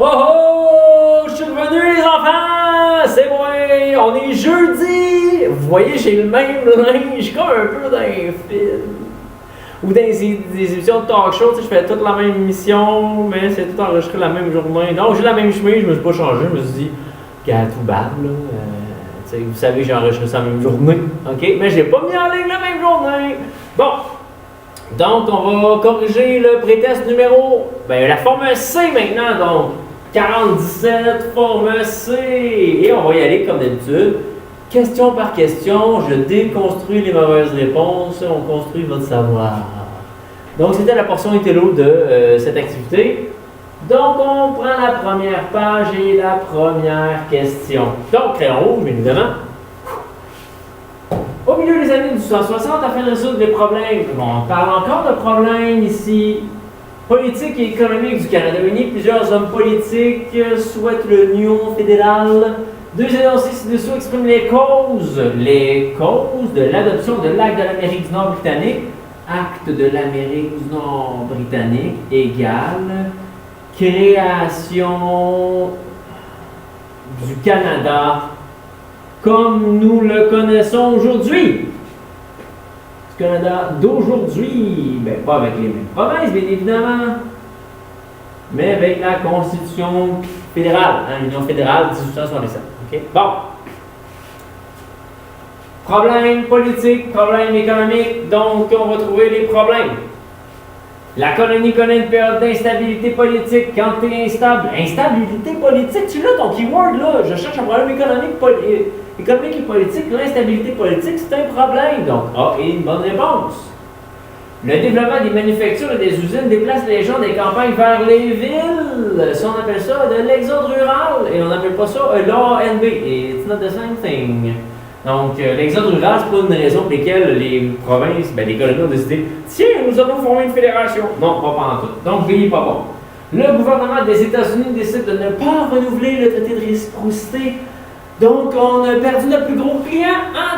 Oh oh! Je suis revenu les enfants! C'est moi! On est jeudi! Vous voyez, j'ai le même linge comme un peu dans un film. Ou dans des émissions de talk show, je fais toute la même émission, mais c'est tout enregistré la même journée. Donc j'ai la même chemise, je me suis pas changé, je me suis dit, qu'à tout bad, là. Vous savez, j'ai enregistré ça la même journée, ok? Mais je l'ai pas mis en ligne la même journée. Bon. Donc, on va corriger le pré-test numéro, la forme C maintenant, donc 47, forme C. Et on va y aller comme d'habitude, question par question, je déconstruis les mauvaises réponses, on construit votre savoir. Donc, c'était la portion intello de cette activité. Donc, on prend la première page et la première question. Donc, crayon rouge, bien évidemment. Au milieu des années 1860, afin de résoudre les problèmes, on parle encore de problèmes ici, politiques et économiques du Canada uni, plusieurs hommes politiques souhaitent l'union fédérale. Deux énoncés ci-dessous expriment les causes de l'adoption de l'acte de l'Amérique du Nord britannique. Acte de l'Amérique du Nord britannique égale création du Canada comme nous le connaissons aujourd'hui. Du Canada d'aujourd'hui, pas avec les mêmes provinces, bien évidemment, mais avec la Constitution fédérale, l'Union fédérale 1867. Okay? Bon. Problème politique, problème économique, donc on va trouver les problèmes. La colonie connaît une période d'instabilité politique. Quand tu es instable, instabilité politique, tu l'as ton keyword là. Je cherche un problème économique et politique. L'instabilité politique, c'est un problème. Donc, A est une bonne réponse. Le développement des manufactures et des usines déplace les gens des campagnes vers les villes. Ça, on appelle ça de l'exode rural. Et on n'appelle pas ça l'ANB. It's not the same thing. Donc, l'exode rural, c'est pas une raison pour laquelle les provinces, les colonies ont décidé « Tiens, nous allons former une fédération ». Non, pas en tout. Donc, V n'est pas bon. Le gouvernement des États-Unis décide de ne pas renouveler le traité de réciprocité. Donc, on a perdu notre plus gros client.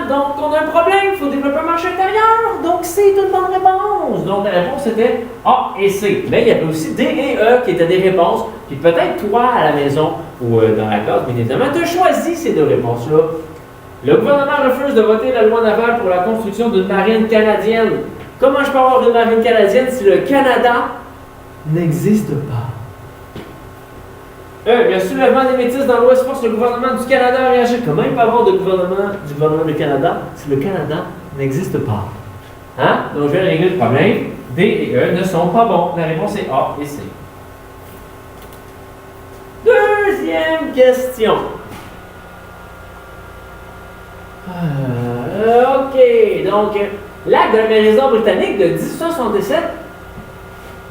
Donc, on a un problème. Il faut développer un marché intérieur. Donc, c'est une bonne réponse. Donc, la réponse était A et C. Mais il y avait aussi D et E qui étaient des réponses. Puis peut-être toi, à la maison ou dans la classe, bien évidemment, tu as choisi ces deux réponses-là. Le gouvernement refuse de voter la loi navale pour la construction d'une marine canadienne. Comment je peux avoir une marine canadienne si le Canada n'existe pas? Le soulèvement des Métis dans l'Ouest force le gouvernement du Canada à réagir. Comment il peut y avoir du gouvernement du Canada si le Canada n'existe pas? Donc je vais régler le problème. D et E ne sont pas bons. La réponse est A et C. Deuxième question. OK, donc l'acte de l'Amérique britannique de 1867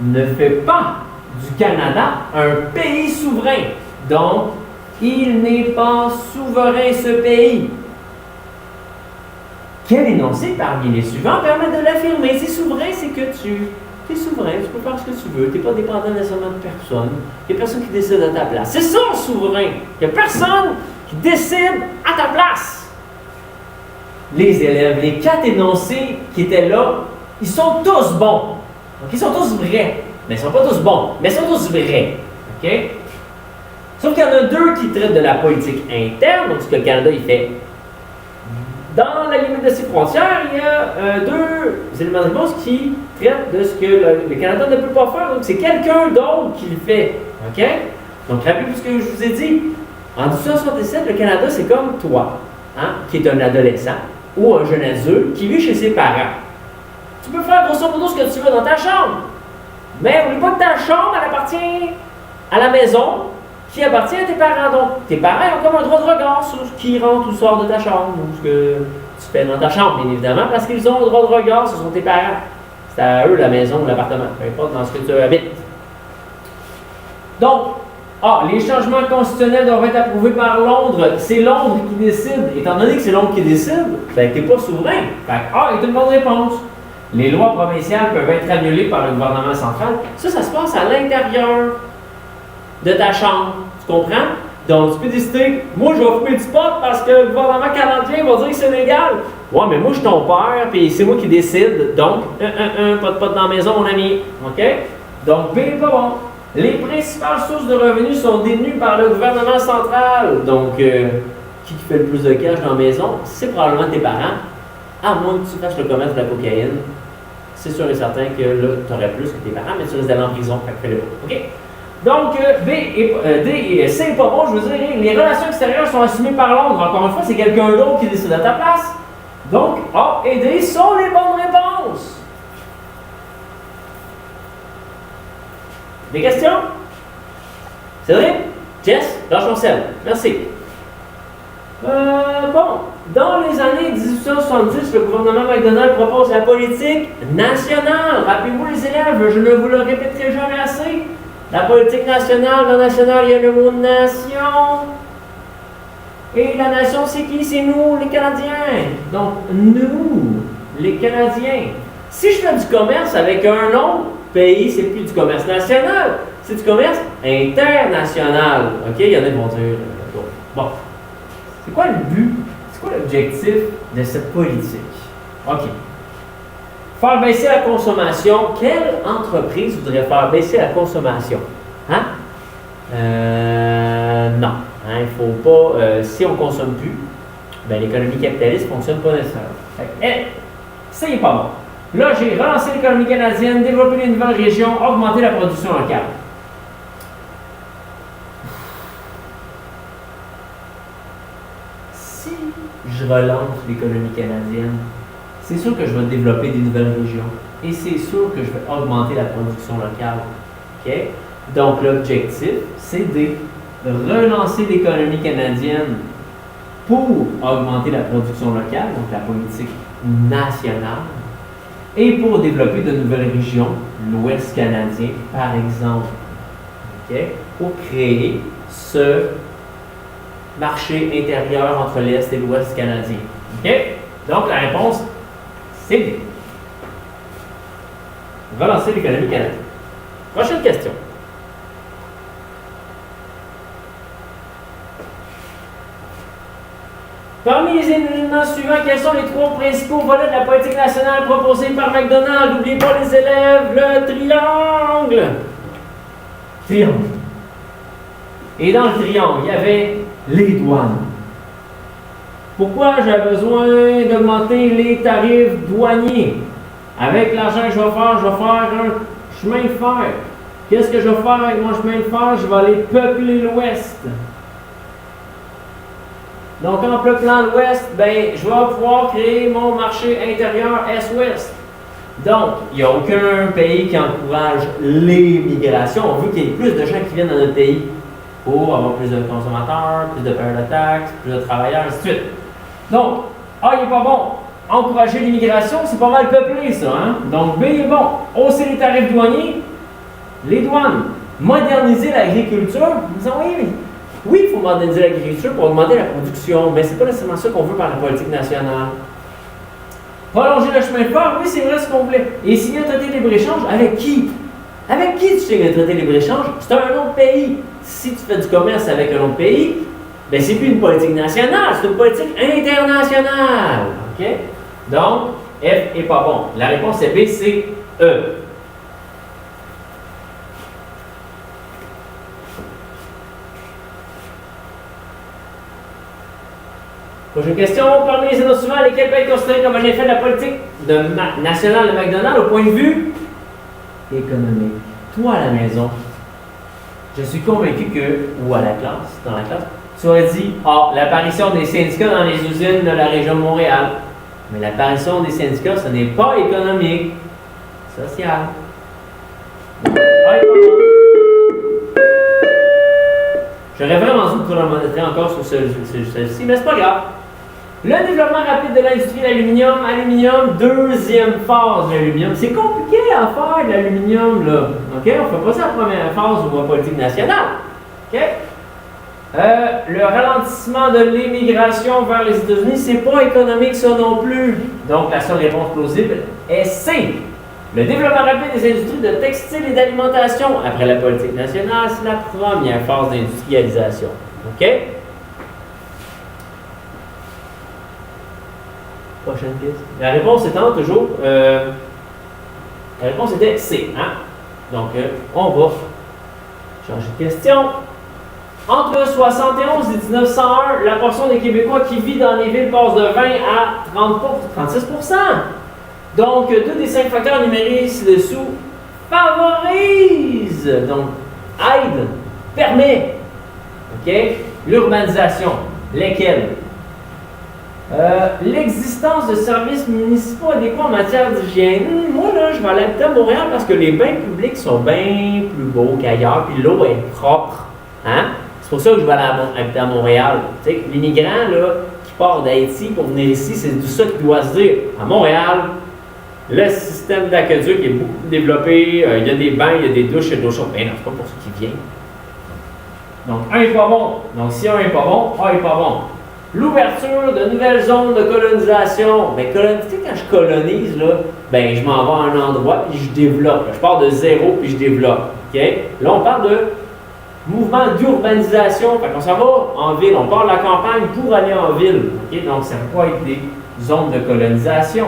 ne fait pas du Canada un pays souverain. Donc, il n'est pas souverain ce pays. Quel énoncé parmi les suivants permet de l'affirmer? C'est souverain, c'est que tu es souverain, tu peux faire ce que tu veux, tu n'es pas dépendant nécessairement de personne. Il n'y a personne qui décide à ta place. C'est ça, souverain. Il n'y a personne qui décide à ta place. Les élèves, les 4 énoncés qui étaient là, ils sont tous bons. Donc, ils sont tous vrais. Mais ils ne sont pas tous bons. Mais ils sont tous vrais. OK? Sauf qu'il y en a 2 qui traitent de la politique interne, donc ce que le Canada il fait. Dans la limite de ses frontières, il y a 2 éléments de réponse qui traitent de ce que le Canada ne peut pas faire. Donc, c'est quelqu'un d'autre qui le fait. OK? Donc, rappelez-vous ce que je vous ai dit. En 1867, le Canada, c'est comme toi, qui est un adolescent ou un jeune adulte qui vit chez ses parents. Tu peux faire grosso modo ce que tu veux dans ta chambre. Mais n'oublie pas que ta chambre, elle appartient à la maison qui appartient à tes parents. Donc, tes parents ont comme un droit de regard sur ce qui rentre ou sort de ta chambre ou ce que tu fais dans ta chambre, bien évidemment, parce qu'ils ont le droit de regard, ce sont tes parents. C'est à eux la maison ou l'appartement, peu importe dans ce que tu habites. Donc, les changements constitutionnels doivent être approuvés par Londres. C'est Londres qui décide. Étant donné que c'est Londres qui décide, tu n'es pas souverain. Fait que A est une bonne réponse. Les lois provinciales peuvent être annulées par le gouvernement central. Ça se passe à l'intérieur de ta chambre. Tu comprends? Donc, tu peux décider, moi, je vais fumer du pot parce que le gouvernement canadien va dire que c'est légal. Ouais, mais moi, je suis ton père, puis c'est moi qui décide. Donc, pas de pot dans la maison, mon ami. OK? Donc, B n'est pas bon. Les principales sources de revenus sont détenues par le gouvernement central. Donc, qui fait le plus de cash dans la maison? C'est probablement tes parents, à moins que tu fasses le commerce de la cocaïne. C'est sûr et certain que là, tu aurais plus que tes parents, mais tu risques d'aller en prison. Fait que fais-le pas. OK? Donc, D et C n'est pas bon, je veux dire, les relations extérieures sont assumées par l'ordre. Encore une fois, c'est quelqu'un d'autre qui décide à ta place. Donc, A et D sont les bonnes réponses. Des questions? Cédric? Jess? Lâche ton sel. Merci. Bon, dans les années 1870, le gouvernement McDonald propose la politique nationale. Rappelez-vous les élèves, je ne vous le répéterai jamais assez. La politique nationale, dans national, il y a le mot nation. Et la nation, c'est qui? C'est nous, les Canadiens. Donc, nous, les Canadiens. Si je fais du commerce avec un autre pays, c'est plus du commerce national, c'est du commerce international. OK? Il y en a qui vont dire. Bon. C'est quoi le but? C'est quoi l'objectif de cette politique? OK. Faire baisser la consommation. Quelle entreprise voudrait faire baisser la consommation? Hein? Non. Il ne faut pas. Si on ne consomme plus, ben, l'économie capitaliste ne fonctionne pas nécessairement. Ça n'est pas bon. Là, j'ai relancé l'économie canadienne, développé les nouvelles régions, augmenté la production locale. Si je relance l'économie canadienne, c'est sûr que je vais développer des nouvelles régions et c'est sûr que je vais augmenter la production locale. OK? Donc, l'objectif, c'est de relancer l'économie canadienne pour augmenter la production locale, donc la politique nationale, et pour développer de nouvelles régions, l'Ouest canadien, par exemple. OK? Pour créer ce marché intérieur entre l'Est et l'Ouest canadien. OK? Donc, la réponse, c'est B. Relancer l'économie canadienne. Prochaine question. Parmi les éléments suivants, quels sont les trois principaux volets de la politique nationale proposée par McDonald? N'oubliez pas les élèves, le triangle. Triangle. Et dans le triangle, il y avait les douanes. Pourquoi j'ai besoin d'augmenter les tarifs douaniers? Avec l'argent que je vais faire un chemin de fer. Qu'est-ce que je vais faire avec mon chemin de fer? Je vais aller peupler l'Ouest. Donc, en peuplant l'Ouest, ben, je vais pouvoir créer mon marché intérieur Est-Ouest. Donc, il n'y a aucun pays qui encourage les migrations. On veut qu'il y ait plus de gens qui viennent dans notre pays pour avoir plus de consommateurs, plus de payeurs de taxes, plus de travailleurs, ainsi de suite. Donc, A, il n'est pas bon. Encourager l'immigration, c'est pas mal peuplé, ça. Hein? Donc, B est bon. Hausser les tarifs douaniers, les douanes. Moderniser l'agriculture. Nous disons, oui, il faut moderniser l'agriculture pour augmenter la production, mais ce n'est pas nécessairement ça qu'on veut par la politique nationale. Prolonger le chemin de fer, oui, c'est vrai ce qu'on voulait. Et signer un traité de libre-échange, avec qui? Avec qui tu signes un traité de libre-échange? C'est un autre pays. Si tu fais du commerce avec un autre pays, ben c'est plus une politique nationale, c'est une politique internationale. OK? Donc, F n'est pas bon. La réponse est B, C, E. Prochaine question. Parmi les éléments suivants, lesquels peuvent être considérés comme un effet de la politique nationale de McDonald's au point de vue économique? Toi, à la maison, je suis convaincu que, ou à la classe, dans la classe, tu aurais dit, l'apparition des syndicats dans les usines de la région de Montréal. Mais l'apparition des syndicats, ce n'est pas économique, social. J'aurais vraiment dû me chronométrer encore sur celle-ci, mais c'est pas grave. Le développement rapide de l'industrie de l'aluminium, deuxième phase de l'aluminium. C'est compliqué à faire de l'aluminium, là. OK? On ne fait pas ça la première phase ou la politique nationale. OK? Le ralentissement de l'immigration vers les États-Unis, c'est pas économique, ça non plus. Donc, la seule réponse plausible est C. Le développement rapide des industries de textile et d'alimentation, après la politique nationale, c'est la première phase d'industrialisation. OK? Prochaine question. La réponse étant toujours... la réponse était C. Hein? Donc, on va Changer de question. Entre 71 et 1901, la portion des Québécois qui vit dans les villes passe de 20 à 36%. Donc, 2 des 5 facteurs énumérés ci-dessous favorisent, donc aide, permet, ok, l'urbanisation. Lesquels? L'existence de services municipaux adéquats en matière d'hygiène. Moi, là, je vais aller habiter à Montréal parce que les bains publics sont bien plus beaux qu'ailleurs, puis l'eau est propre. Hein? C'est pour ça que je vais aller habiter à Montréal. Tu sais, l'immigrant là, qui part d'Haïti pour venir ici, c'est tout ça qu'il doit se dire. À Montréal, le système d'aqueduc est beaucoup développé, il y a des bains, il y a des douches, il y a de l'eau chaude. Ben non, c'est pas pour ceux qui viennent. Donc, un n'est pas bon. Donc, si un n'est pas bon, A n'est pas bon. L'ouverture de nouvelles zones de colonisation. Ben, tu sais, quand je colonise, là, ben, je m'en vais à un endroit puis je développe. Je pars de zéro puis je développe. Okay? Là, on parle de mouvement d'urbanisation. Fait qu'on s'en va en ville. On part de la campagne pour aller en ville. Okay? Donc, ça peut pas être des zones de colonisation.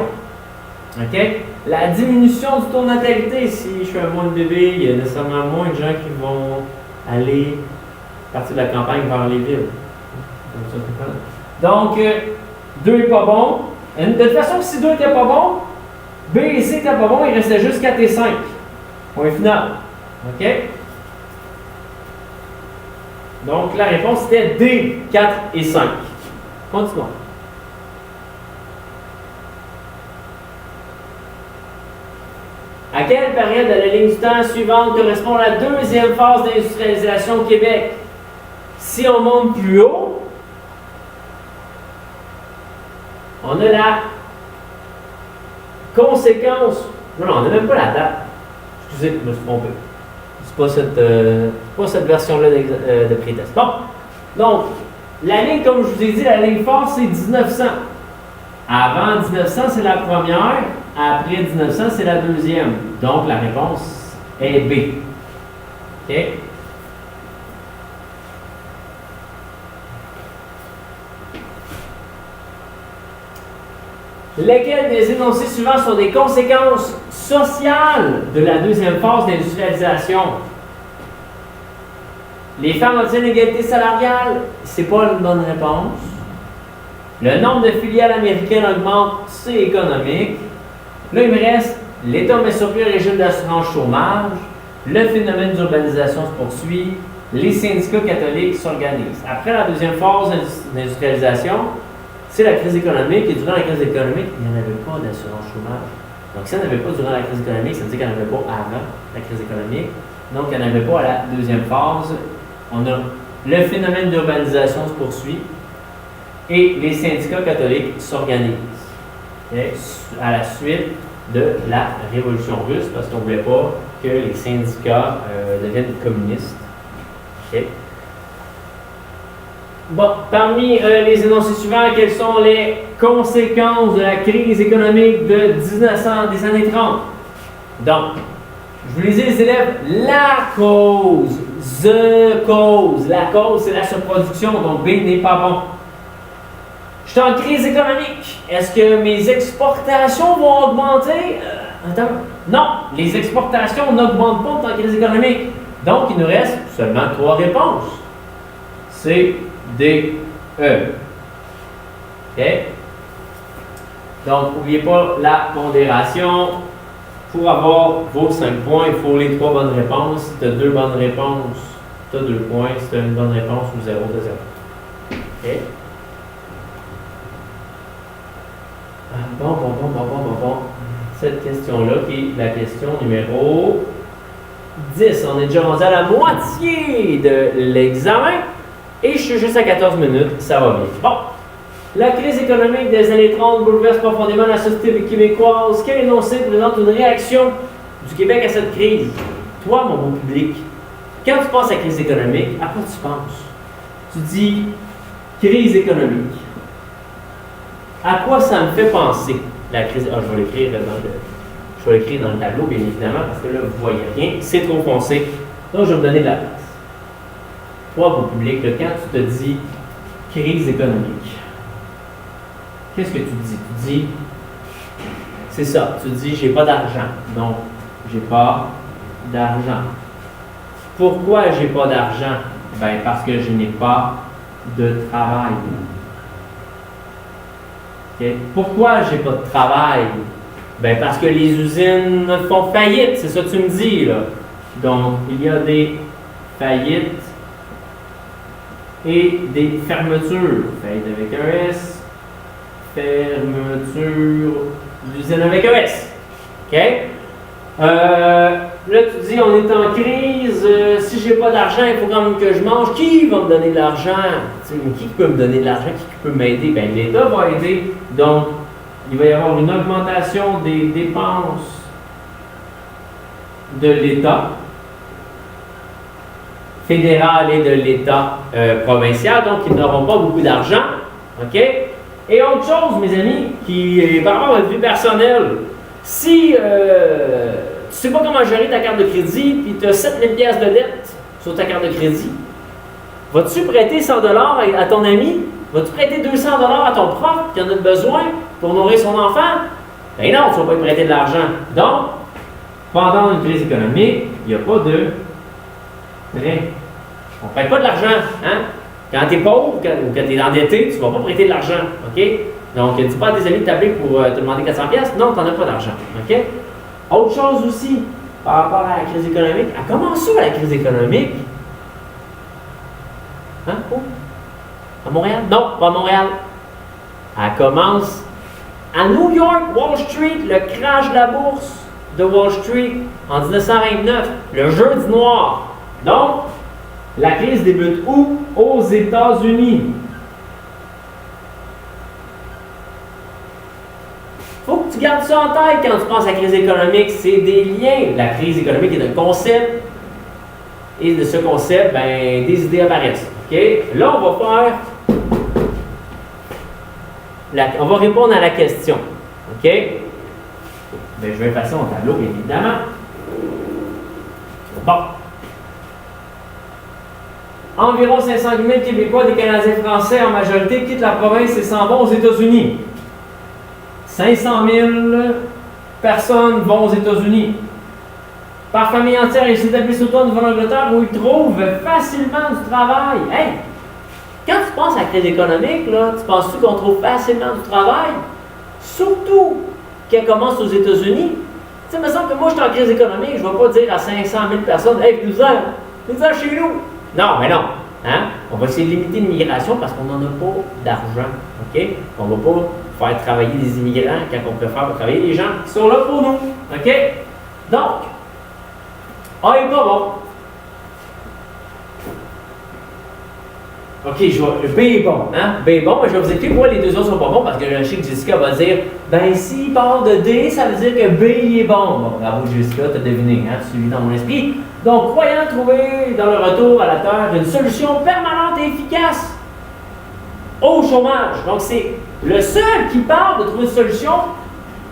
Okay? La diminution du taux de natalité. Si je fais un moins de bébés, il y a nécessairement moins de gens qui vont aller partir de la campagne vers les villes. Donc, 2 n'est pas bon. De toute façon, si 2 n'était pas bon, B et C n'étaient pas bons, il restait juste 4 et 5. Point final. OK? Donc, la réponse était D, 4 et 5. Continuons. À quelle période de la ligne du temps suivante correspond la deuxième phase d'industrialisation au Québec? Si on monte plus haut, on a la conséquence. Non, on n'a même pas la date. Excusez, je me suis trompé. C'est pas cette version-là de pré-test. Bon, donc, la ligne, comme je vous ai dit, la ligne forte, c'est 1900. Avant 1900, c'est la première. Après 1900, c'est la deuxième. Donc, la réponse est B. OK? Lesquels des énoncés suivants sont des conséquences sociales de la deuxième phase d'industrialisation? Les femmes ont une égalité salariale? C'est pas une bonne réponse. Le nombre de filiales américaines augmente, c'est économique. Là, il me reste l'État met sur pied un régime d'assurance chômage, le phénomène d'urbanisation se poursuit, les syndicats catholiques s'organisent. Après la deuxième phase d'industrialisation, c'est la crise économique, et durant la crise économique, il n'y en avait pas d'assurance chômage. Donc, si il n'y en avait pas durant la crise économique, ça veut dire qu'il n'y en avait pas avant la crise économique. Donc, il n'y en avait pas à la deuxième phase. On a le phénomène d'urbanisation se poursuit et les syndicats catholiques s'organisent. À la suite de la Révolution russe, parce qu'on ne voulait pas que les syndicats deviennent communistes. Okay. Bon, parmi les énoncés suivants, quelles sont les conséquences de la crise économique de 1900, des années 30? Donc, je vous les dis, les élèves, la cause, la cause, c'est la surproduction, donc B n'est pas bon. Je suis en crise économique. Est-ce que mes exportations vont augmenter? Attends. Non, les exportations n'augmentent pas en crise économique. Donc, il nous reste seulement 3 réponses. C, D, E. OK? Donc, n'oubliez pas la pondération. Pour avoir vos 5 points, il faut les 3 bonnes réponses. Si tu as 2 bonnes réponses, tu as 2 points. Si tu as une bonne réponse ou 0, tu as 0. OK? Bon. Cette question-là, qui est la question numéro 10. On est déjà rendu à la moitié de l'examen. Et je suis juste à 14 minutes. Ça va bien. Bon. La crise économique des années 30 bouleverse profondément la société québécoise. Quel énoncé présente une réaction du Québec à cette crise? Toi, mon beau public, quand tu penses à crise économique, à quoi tu penses? Tu dis crise économique. À quoi ça me fait penser, la crise? Ah, je vais l'écrire dans le tableau, bien évidemment, parce que là, vous ne voyez rien. C'est trop foncé. Donc, je vais me donner de la place. Toi, mon public, là, quand tu te dis crise économique, qu'est-ce que tu dis? Tu dis, c'est ça, tu dis, j'ai pas d'argent. Donc, j'ai pas d'argent. Pourquoi j'ai pas d'argent? Ben, parce que je n'ai pas de travail. Okay? Pourquoi j'ai pas de travail? Ben, parce que les usines font faillite, c'est ça que tu me dis, là. Donc, il y a des faillites et des fermetures. Faillite avec un S, fermeture d'usine avec un S. OK? Là, tu dis, on est en crise, si j'ai pas d'argent, il faut quand même que je mange. Qui va me donner de l'argent? Qui peut me donner de l'argent? Qui peut m'aider? Bien, l'État va aider. Donc, il va y avoir une augmentation des dépenses de l'État fédéral et de l'État provincial. Donc, ils n'auront pas beaucoup d'argent. OK? Et autre chose, mes amis, qui est par rapport à votre vie personnelle, si tu ne sais pas comment gérer ta carte de crédit puis tu as 7 000 $ de dette sur ta carte de crédit, vas-tu prêter 100 $ à ton ami? Vas-tu prêter 200 $ à ton prof qui en a besoin pour nourrir son enfant? Ben non, tu ne vas pas lui prêter de l'argent. Donc, pendant une crise économique, il n'y a pas de prêt. On ne prête pas de l'argent. Hein? Quand tu es pauvre ou quand tu es endetté, tu ne vas pas prêter de l'argent. OK? Donc, dis pas à tes amis de t'appeler pour te demander 400$. Non, tu n'en as pas d'argent. OK? Autre chose aussi, par rapport à la crise économique. Elle commence où la crise économique? Hein? Où? À Montréal? Non, pas à Montréal. Elle commence à New York, Wall Street, le crash de la bourse de Wall Street en 1929, le jeudi noir. Donc, la crise débute où? Aux États-Unis. Il faut que tu gardes ça en tête quand tu penses à la crise économique. C'est des liens. La crise économique est un concept. Et de ce concept, ben, des idées apparaissent. Okay? Là, on va faire... on va répondre à la question. OK? Ben, je vais effacer mon tableau, bien évidemment. Bon. Environ 500 000 Québécois, des Canadiens français en majorité, quittent la province et s'en vont aux États-Unis. 500 000 personnes vont aux États-Unis. Par famille entière, ils s'établissent autour de Nouvelle-Angleterre où ils trouvent facilement du travail. Hey! Quand tu penses à la crise économique, là, tu penses-tu qu'on trouve facilement du travail? Surtout qu'elle commence aux États-Unis. Tu sais, il me semble que moi, je suis en crise économique, je ne vais pas dire à 500 000 personnes, hey, venez-en chez nous. Non, mais non. Hein? On va essayer de limiter l'immigration parce qu'on n'en a pas d'argent. OK? On ne va pas faire travailler des immigrants quand on peut faire travailler les gens qui sont là pour nous. OK? Donc, A est pas bon. OK, B est bon. Hein? B est bon, mais je vais vous expliquer pourquoi les deux autres sont pas bons parce que je sais que Jessica va dire ben, s'il parle de D, ça veut dire que B est bon. Bon, bravo Jessica, tu as deviné, hein? Tu suivis dans mon esprit. Donc, croyant trouver dans le retour à la Terre une solution permanente et efficace au chômage. Donc, c'est le seul qui parle de trouver une solution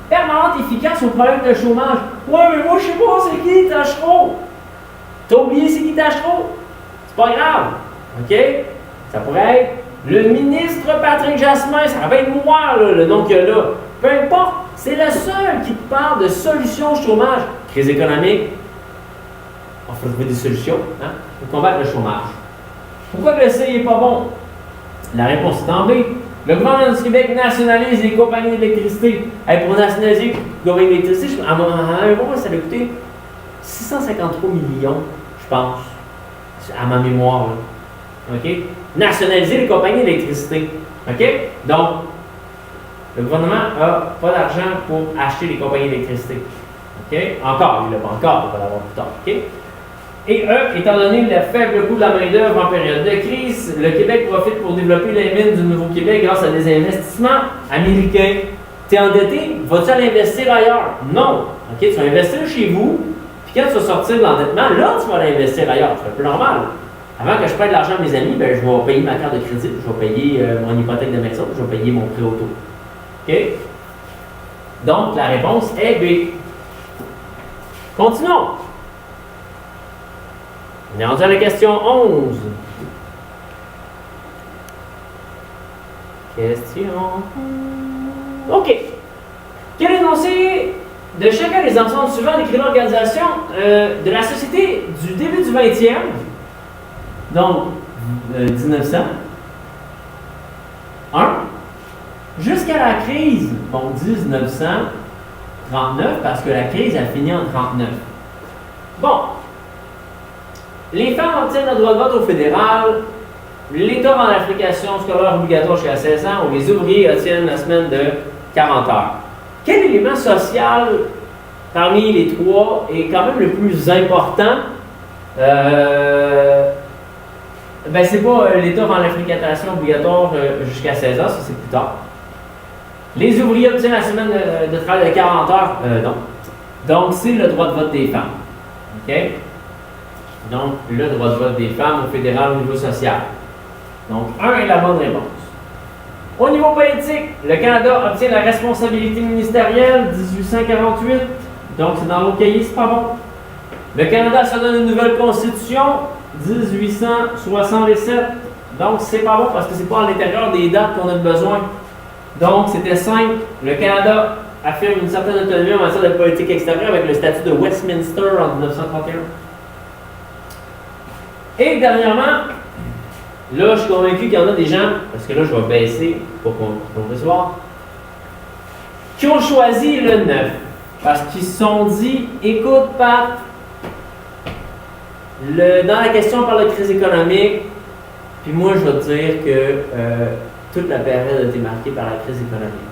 permanente et efficace au problème de chômage. Ouais, mais moi, je sais pas, c'est qui Tachereau? T'as oublié c'est qui Tachereau? C'est pas grave. OK? Ça pourrait être le ministre Patrick Jasmin. Ça va être moi, là, le nom qu'il y a là. Peu importe. C'est le seul qui te parle de solutions au chômage. Crise économique. Il faut trouver des solutions hein, pour combattre le chômage. Pourquoi le C n'est pas bon? La réponse est en B. Le gouvernement du Québec nationalise les compagnies d'électricité. Hey, pour nationaliser les compagnies d'électricité, à un moment, ça a coûté 653 millions, je pense, à ma mémoire. Là. OK? Nationaliser les compagnies d'électricité. OK? Donc, le gouvernement n'a pas d'argent pour acheter les compagnies d'électricité. OK? Encore, il ne l'a pas encore, il va l'avoir plus tard. OK? Et E, étant donné le faible coût de la main-d'œuvre en période de crise, le Québec profite pour développer les mines du Nouveau-Québec grâce à des investissements américains. Tu es endetté, vas-tu aller investir ailleurs? Non. OK? Tu vas investir chez vous, puis quand tu vas sortir de l'endettement, là, tu vas aller investir ailleurs. C'est un peu normal. Avant que je prenne de l'argent à mes amis, ben, je vais payer ma carte de crédit, je vais payer mon hypothèque de maison, je vais payer mon prêt auto. OK? Donc, la réponse est B. Continuons. On est rendu à la question 11. Question. OK. Quel énoncé de chacun des ensembles suivants décrit l'organisation de la société du début du 20e, donc 1900, jusqu'à la crise, bon, 1939, parce que la crise a fini en 1939. Bon, les femmes obtiennent le droit de vote au fédéral, l'État rend l'application scolaire obligatoire jusqu'à 16 ans, où les ouvriers obtiennent la semaine de 40 heures. Quel élément social parmi les trois est quand même le plus important? Ben, c'est pas l'État rend l'application obligatoire jusqu'à 16 ans, ça c'est plus tard. Les ouvriers obtiennent la semaine de travail de 40 heures, non. Donc, c'est le droit de vote des femmes. OK? Donc, le droit de vote des femmes au fédéral au niveau social. Donc, 1 est la bonne réponse. Au niveau politique, le Canada obtient la responsabilité ministérielle 1848. Donc, c'est dans vos cahiers, c'est pas bon. Le Canada se donne une nouvelle constitution 1867. Donc, c'est pas bon parce que c'est pas à l'intérieur des dates qu'on a besoin. Donc, c'était simple. Le Canada affirme une certaine autonomie en matière de politique extérieure avec le statut de Westminster en 1931. Et dernièrement, là, je suis convaincu qu'il y en a des gens, parce que là, je vais baisser pour qu'on puisse voir, qui ont choisi le 9. Parce qu'ils se sont dit, écoute, Pat, dans la question, on parle de crise économique, puis moi, je vais te dire que toute la période a été marquée par la crise économique.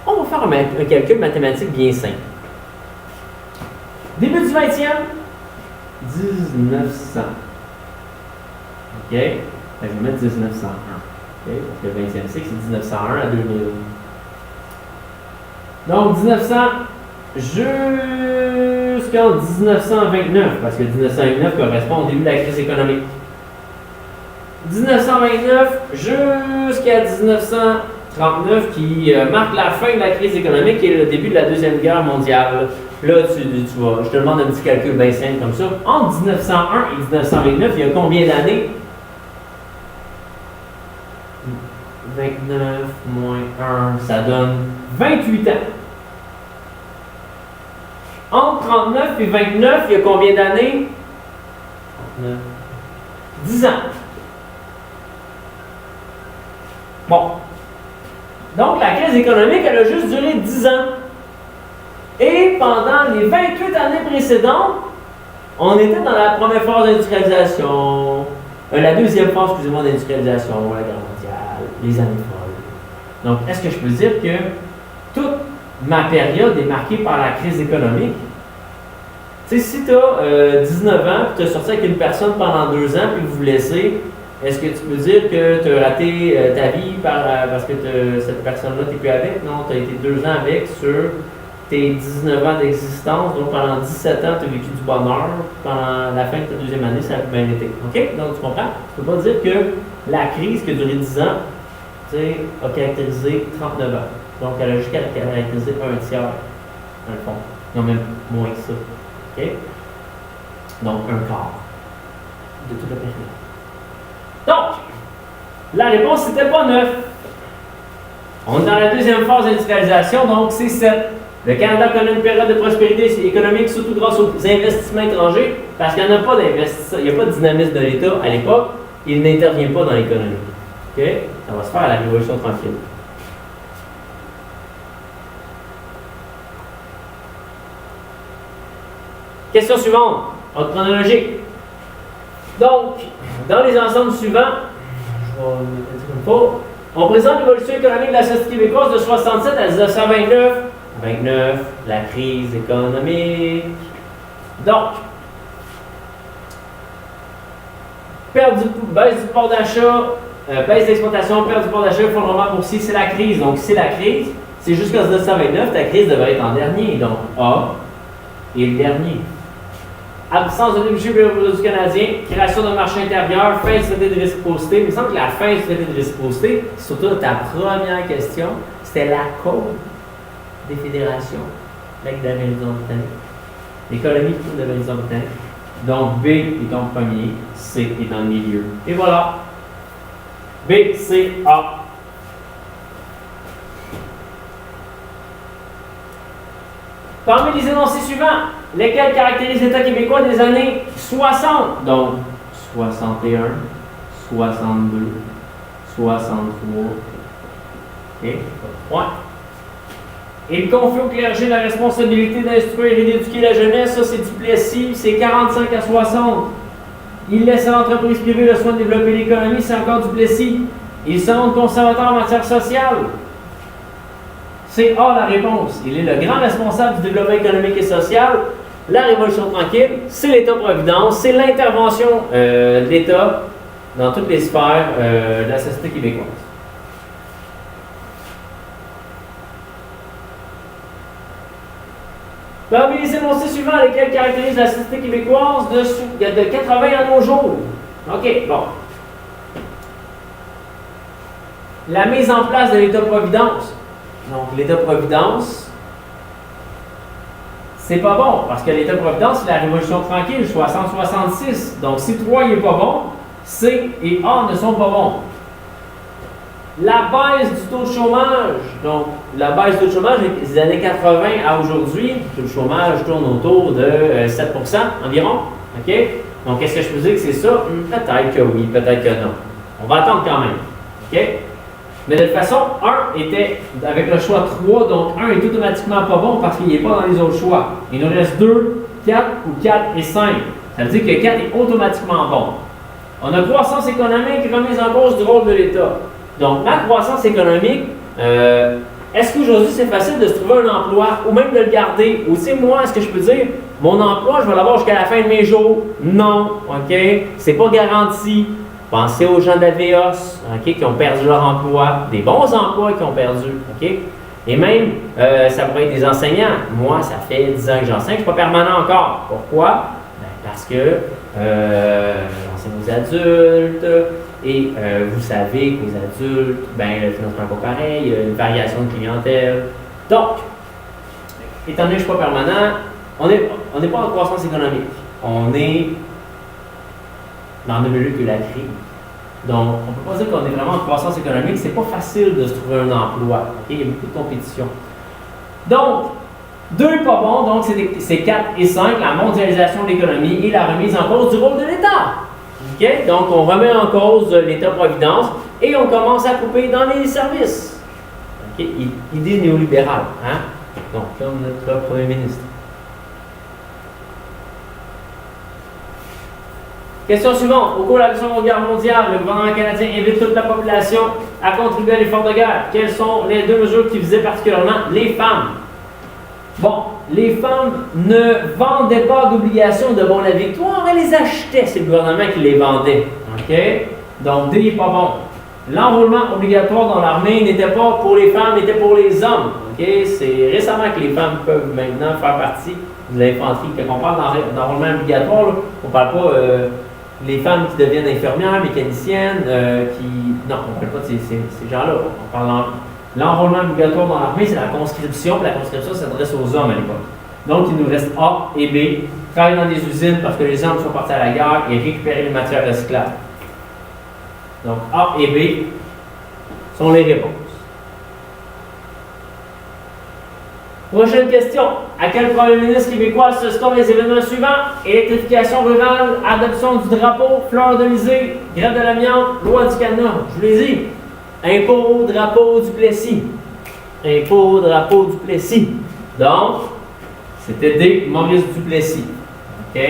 On va faire un calcul mathématique bien simple. Début du 20e, 1900. OK? Je vais mettre 1901. OK? Parce que le 20e siècle, c'est 1901 à 2001. Donc, 1900 jusqu'en 1929, parce que 1929 correspond au début de la crise économique. 1929 jusqu'à 1939, qui marque la fin de la crise économique et le début de la Deuxième Guerre mondiale. Là, tu vois, je te demande un petit calcul bien simple comme ça. Entre 1901 et 1929, il y a combien d'années? 29 moins 1, ça donne 28 ans. Entre 39 et 29, il y a combien d'années? 10 ans. Bon. Donc, la crise économique, elle a juste duré 10 ans. Et pendant les 28 années précédentes, on était dans la première phase d'industrialisation, la deuxième phase, excusez-moi, d'industrialisation, la guerre mondiale, les années folles. Donc, est-ce que je peux dire que toute ma période est marquée par la crise économique? Tu sais, si tu as 19 ans, puis tu as sorti avec une personne pendant 2 ans, puis que vous laissez, est-ce que tu peux dire que tu as raté ta vie parce que cette personne-là, tu n'es plus avec? Non, tu as été 2 ans avec sur tes 19 ans d'existence, donc pendant 17 ans, tu as vécu du bonheur, pendant la fin de ta deuxième année, ça a bien été. OK? Donc, tu comprends? Tu ne peux pas dire que la crise qui a duré 10 ans, tu sais, a caractérisé 39 ans. Donc, elle a juste caractérisé un tiers, dans le fond. Non, même moins que ça. OK? Donc, un quart de toute la période. Donc, la réponse, c'était pas 9. On est dans la deuxième phase d'industrialisation, donc c'est 7. Le Canada connaît une période de prospérité économique, surtout grâce aux investissements étrangers, parce qu'il n'y a pas d'investissement, il n'y a pas de dynamisme de l'État à l'époque, il n'intervient pas dans l'économie. OK? Ça va se faire à la Révolution tranquille. Question suivante, ordre chronologique. Donc, dans les ensembles suivants, on présente l'évolution économique de la société québécoise de 67 à 1929. 29, la crise économique. Donc, baisse du pouvoir d'achat, baisse d'exploitation, perte du pouvoir d'achat, effondrement boursier, c'est la crise. Donc, c'est la crise. C'est jusqu'en 1929, ta crise devrait être en dernier. Donc, A est le dernier. Absence de débouché du Canadien, création d'un marché intérieur, fin du traité de réciprocité. Il me semble que la fin du traité de réciprocité, surtout ta première question, c'était la cause des fédérations avec la Nouvelle-Britannique. Les colonies de la Nouvelle-Britannique. Donc B est en premier, C est dans le milieu. Et voilà. B, C, A. Parmi les énoncés suivants, lesquels caractérisent l'État québécois des années 60, donc 61, 62, 63, et ouais. Il confie au clergé la responsabilité d'instruire et d'éduquer la jeunesse, ça c'est Duplessis, c'est 45 à 60. Il laisse à l'entreprise privée le soin de développer l'économie, c'est encore Duplessis. Il se montre conservateur en matière sociale. C'est A la réponse. Il est le grand responsable du développement économique et social. La Révolution tranquille, c'est l'État-providence, c'est l'intervention de l'État dans toutes les sphères de la société québécoise. Parmi les énoncés suivants, lesquels caractérisent la société québécoise de 80 à nos jours. OK, bon. La mise en place de l'État-providence. Donc, l'État-providence, c'est pas bon, parce que l'État-providence, c'est la Révolution tranquille, 60-66. Donc, si 3 n'est pas bon, C et A ne sont pas bons. La baisse du taux de chômage. Donc, la baisse du taux de chômage des années 80 à aujourd'hui, le taux de chômage tourne autour de 7% environ. OK? Donc, est-ce que je peux dire que c'est ça? Peut-être que oui, peut-être que non. On va attendre quand même. OK? Mais de toute façon, 1 était avec le choix 3, donc 1 est automatiquement pas bon parce qu'il n'est pas dans les autres choix. Il nous reste 2, 4 ou 4 et 5. Ça veut dire que 4 est automatiquement bon. On a croissance économique remise en cause du rôle de l'État. Donc, ma croissance économique, est-ce qu'aujourd'hui c'est facile de se trouver un emploi ou même de le garder? Ou c'est moi, est-ce que je peux dire, mon emploi, je vais l'avoir jusqu'à la fin de mes jours? Non, OK? C'est pas garanti. Pensez aux gens d'AVEOS, OK, qui ont perdu leur emploi, des bons emplois qui ont perdu, OK? Et même, ça pourrait être des enseignants. Moi, ça fait 10 ans que j'enseigne, je ne suis pas permanent encore. Pourquoi? Ben, parce que j'enseigne aux adultes et vous savez qu'aux adultes, ben, le financement n'est pas pareil, il y a une variation de clientèle. Donc, étant donné que je ne suis pas permanent, on n'est pas en croissance économique. On est dans le milieu de la crise. Donc, on ne peut pas dire qu'on est vraiment en croissance économique. C'est pas facile de se trouver un emploi. Okay? Il y a beaucoup de compétition. Donc, 2 n'est pas bon, donc c'est 4 et 5, la mondialisation de l'économie et la remise en cause du rôle de l'État. Okay? Donc, on remet en cause l'État-providence et on commence à couper dans les services. Okay? Idée néolibérale. Hein? Donc, comme notre premier ministre. Question suivante. Au cours de la Seconde Guerre mondiale, le gouvernement canadien invite toute la population à contribuer à l'effort de guerre. Quelles sont les 2 mesures qui visaient particulièrement les femmes? Bon, les femmes ne vendaient pas d'obligations de bon la victoire, elles les achetaient. C'est le gouvernement qui les vendait. OK? Donc, D n'est pas bon. L'enrôlement obligatoire dans l'armée n'était pas pour les femmes, n'était pour les hommes. OK? C'est récemment que les femmes peuvent maintenant faire partie de l'infanterie. Quand on parle d'enrôlement obligatoire, là, on ne parle pas les femmes qui deviennent infirmières, mécaniciennes, non, on ne parle pas de ces gens-là. On parle l'enrôlement obligatoire dans l'armée, c'est la conscription, puis la conscription s'adresse aux hommes à l'époque. Donc, il nous reste A et B. Travailler dans des usines parce que les hommes sont partis à la guerre et récupérer les matières recyclables. Donc, A et B sont les réponses. Prochaine question. À quel premier ministre québécois assiste-t-on les événements suivants? Électrification rurale, adoption du drapeau, fleur d'Elysée, grève de l'amiante, loi du cadenas. Je vous l'ai dit. Impôt, drapeau, Duplessis. Impôt, drapeau, Duplessis. Donc, c'était D. Maurice Duplessis. OK?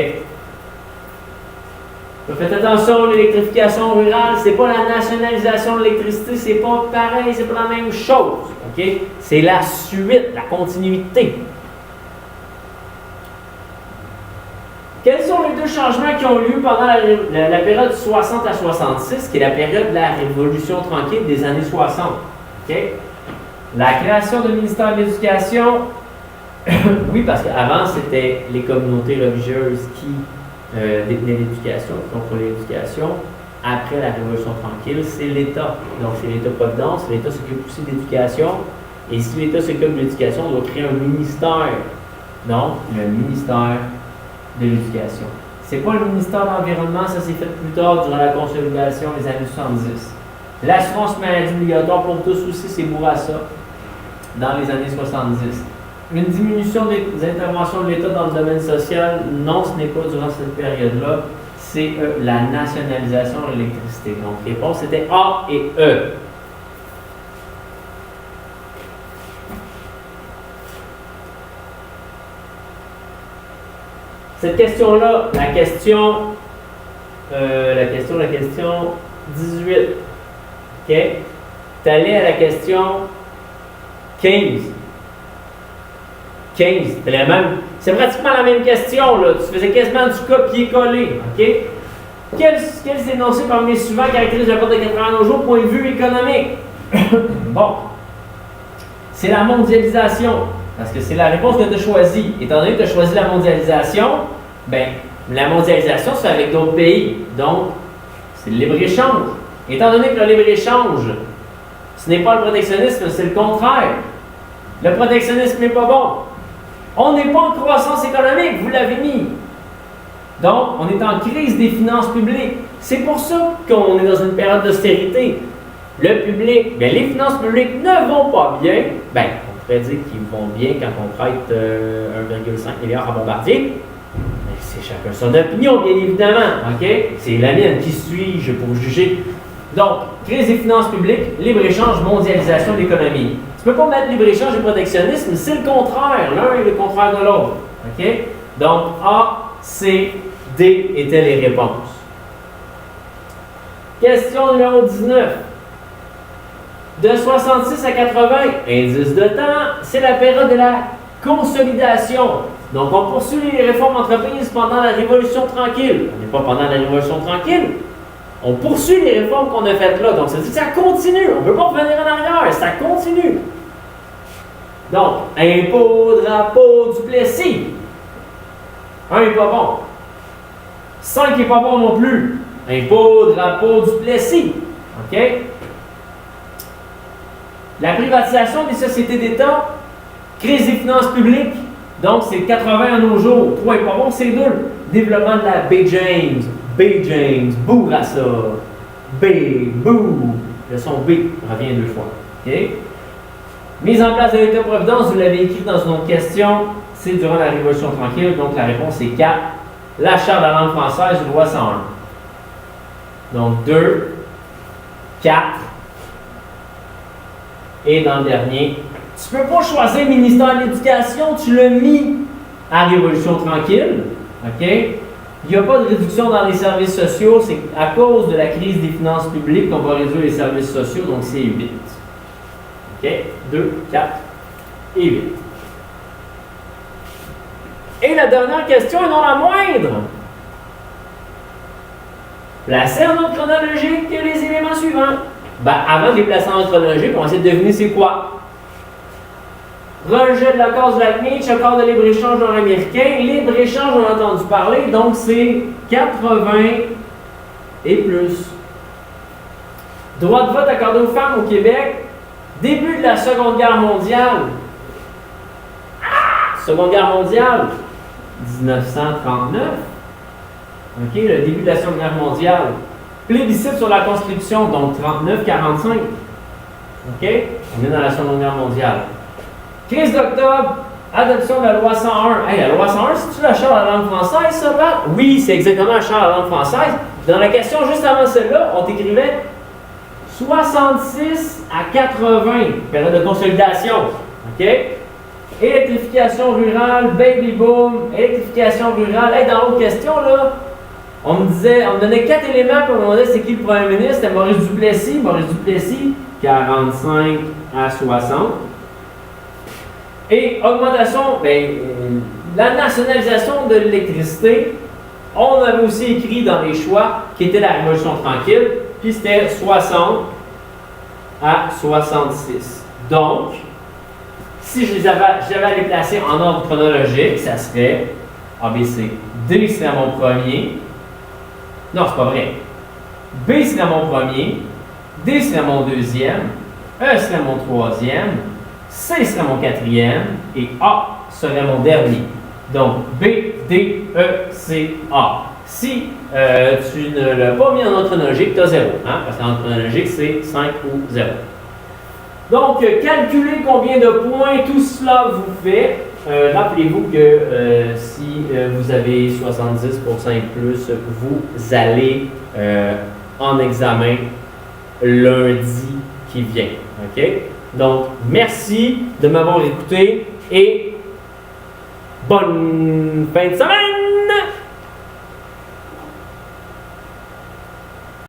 Faites attention, l'électrification rurale, c'est pas la nationalisation de l'électricité, c'est pas pareil, c'est pas la même chose. OK? C'est la suite, la continuité. Quels sont les 2 changements qui ont lieu pendant la période 60 à 66, qui est la période de la Révolution tranquille des années 60? OK? La création du ministère de l'Éducation, oui, parce qu'avant, c'était les communautés religieuses qui détenaient l'éducation, contrôlaient l'éducation. Après la Révolution tranquille, c'est l'État. Donc, c'est l'État-providence. L'État s'occupe aussi de l'éducation. Et si l'État s'occupe de l'éducation, on doit créer un ministère. Donc, le ministère de l'Éducation. C'est pas le ministère de l'Environnement, ça s'est fait plus tard durant la consolidation des années 70. L'assurance maladie obligatoire pour tous aussi, c'est Bourassa dans les années 70. Une diminution des interventions de l'État dans le domaine social, non, ce n'est pas durant cette période-là. C'est la nationalisation de l'électricité. Donc, réponse c'était A et E. Cette question-là, la question 18. OK? Tu allais à la question 15. 15, c'est pratiquement la même question, là. Tu faisais quasiment du copier-coller. OK? Quels énoncés parmi les suivants caractérisent le vote de 80 nos jours, point de vue économique? Bon. C'est la mondialisation. Parce que c'est la réponse que tu as choisie. Étant donné que tu as choisi la mondialisation, bien, la mondialisation, c'est avec d'autres pays. Donc, c'est le libre-échange. Étant donné que le libre-échange, ce n'est pas le protectionnisme, c'est le contraire. Le protectionnisme n'est pas bon. On n'est pas en croissance économique, vous l'avez mis. Donc, on est en crise des finances publiques. C'est pour ça qu'on est dans une période d'austérité. Le public, bien, les finances publiques ne vont pas bien. Bien, on pourrait dire qu'ils vont bien quand on prête 1,5 milliard à Bombardier. Mais c'est chacun son opinion, bien évidemment. OK? C'est la mienne. Qui suis-je pour juger? Donc, crise des finances publiques, libre-échange, mondialisation de l'économie. Tu ne peux pas mettre libre-échange et protectionnisme, c'est le contraire. L'un est le contraire de l'autre. OK? Donc, A, C, D étaient les réponses. Question numéro 19. De 66 à 80, indice de temps, c'est la période de la consolidation. Donc, on poursuit les réformes entreprises pendant la Révolution tranquille. On n'est pas pendant la Révolution tranquille. On poursuit les réformes qu'on a faites là. Donc, ça veut dire que ça continue. On ne peut pas revenir en arrière. Ça continue. Donc, impôt, drapeau, Duplessis. 1 n'est pas bon. 5 n'est pas bon non plus. Impôt, drapeau, Duplessis. OK? La privatisation des sociétés d'État, crise des finances publiques. Donc, c'est 80 à nos jours. 3 n'est pas bon, c'est 2. Développement de la Baie James. Baie James, Bourassa, B, Boo. Le son B revient 2 fois. OK? Mise en place de l'État-providence, vous l'avez écrit dans une autre question, c'est durant la Révolution tranquille, donc la réponse est 4. La Charte de la langue française, loi 101. Donc 2, 4. Et dans le dernier, tu ne peux pas choisir le ministère de l'Éducation, tu l'as mis à Révolution tranquille. OK? Il n'y a pas de réduction dans les services sociaux, c'est à cause de la crise des finances publiques qu'on va réduire les services sociaux, donc c'est 8. OK? 2, 4 et 8. Et la dernière question, et non la moindre. Placez en ordre chronologique les éléments suivants. Ben, avant de les placer en ordre chronologique, on va essayer de deviner c'est quoi. Rejet de l'accord de Lac-Meach, accord de libre-échange nord-américain. Libre-échange, on a entendu parler, donc c'est 80 et plus. Droit de vote accordé aux femmes au Québec. Début de la Seconde Guerre mondiale. Seconde Guerre mondiale, 1939. OK, le début de la Seconde Guerre mondiale. Plébiscite sur la Constitution, donc 39-45. OK, on est dans la Seconde Guerre mondiale. 15 octobre, adoption de la loi 101. Hey, la loi 101, c'est-tu la Charte de la langue française, ça, Pat? Oui, c'est exactement la Charte de la langue française. Dans la question juste avant celle-là, on t'écrivait 66 à 80, période de consolidation. OK? Électrification rurale, baby boom, électrification rurale. Hey, dans l'autre question, là, on me donnait 4 éléments pour me demander c'est qui le premier ministre. C'était Maurice Duplessis. Maurice Duplessis, 45 à 60. Et augmentation, bien, la nationalisation de l'électricité, on avait aussi écrit dans les choix qui était la Révolution tranquille, puis c'était 60 à 66. Donc, si j'avais à les placer en ordre chronologique, ça serait ABC. D serait mon premier. Non, c'est pas vrai. B serait mon premier. D serait mon deuxième. E serait mon troisième. C serait mon quatrième. Et A serait mon dernier. Donc, B, D, E, C, A. Si tu ne l'as pas mis en ordre chronologique, tu as 0. Hein? Parce qu'en ordre chronologique, c'est 5 ou 0. Donc, calculez combien de points tout cela vous fait. Rappelez-vous que si vous avez 70% et plus, vous allez en examen lundi qui vient. OK? Donc, merci de m'avoir écouté et bonne fin de semaine!